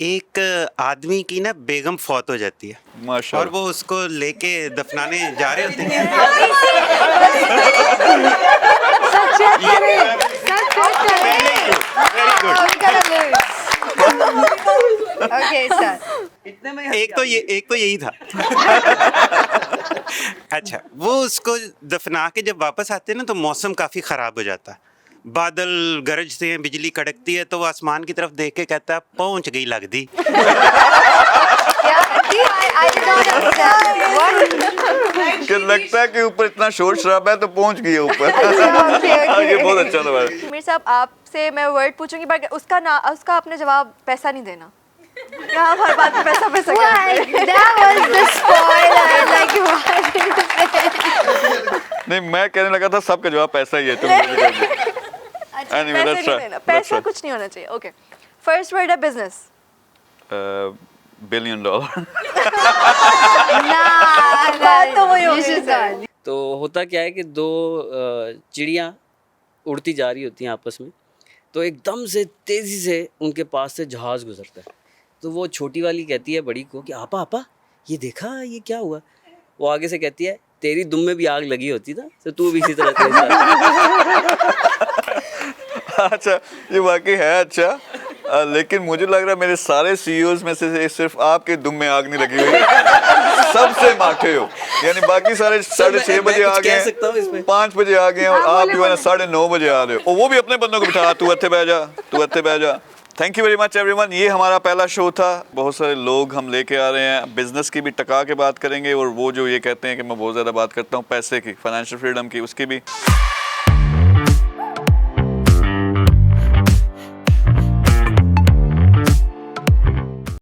एक आदमी की ना बेगम फौत हो जाती है और माशाल्लाह। वो उसको लेके दफनाने जा रहे होते हैं। सर चेक करें, सर चेक करें। ओके सर, एक तो यही था। अच्छा, वो उसको दफना के जब वापस आते हैं ना तो मौसम काफ़ी ख़राब हो जाता है। बादल गरजते हैं, बिजली कड़कती है, तो वो आसमान की तरफ देख के कहता है पहुंच गई लगदी। क्या I did not understand what. कि लगता है कि ऊपर इतना शोर शराबा है तो पहुंच गई है ऊपर। ओके ये बहुत अच्छा लगा। मीर साहब, आपसे मैं वर्ड पूछूंगी पर उसका आपने जवाब पैसा नहीं देना। क्या आप हर बात पे पैसा पैसा करते हैं? That was the spoiler. Like what? नहीं, मैं कहने लगा था सबका जवाब पैसा ही है, तुम मुझे कह दो। अच्छा, Anyway, पैसे that's नहीं right. देना, That's पैसा right. कुछ नहीं होना चाहिए। ओके, फर्स्ट वर्ड है बिजनेस। $1 billion। बात तो वही You होगी should सर। not. तो होता क्या है कि दो चिड़ियाँ उड़ती जा रही होती हैं आपस में, तो एकदम से तेज़ी से उनके पास से जहाज़ गुजरता है। तो वो छोटी वाली कहती है बड़ी को कि आपा आपा ये देखा, ये क्या हुआ? वो आगे से कहती है तेरी दुम में भी आग लगी होती ना, तो तू भी इसी तरह तेज था। अच्छा, ये वाकई है अच्छा। लेकिन मुझे लग रहा है मेरे सारे सीईओज में से सिर्फ आपके दुम में आग नहीं लगी हुई। सबसे माठे हो, यानी बाकी सारे 6:30 बजे आ कुछ कह गए, सकता हूँ इसमें? 5 बजे आ गए और आप जो है ना 9:30 बजे आ रहे हो, और वो भी अपने बंदों को बिठा, तू अच्छे बैठ जा, तू अच्छे बैठ जा। Thank you very much everyone. ये हमारा पहला शो था, बहुत सारे लोग हम लेके आ रहे हैं, बिजनेस की भी टका के बात करेंगे, और वो जो ये कहते हैं कि मैं बहुत ज़्यादा बात करता हूँ पैसे की, फाइनेंशियल फ्रीडम की, उसकी भी।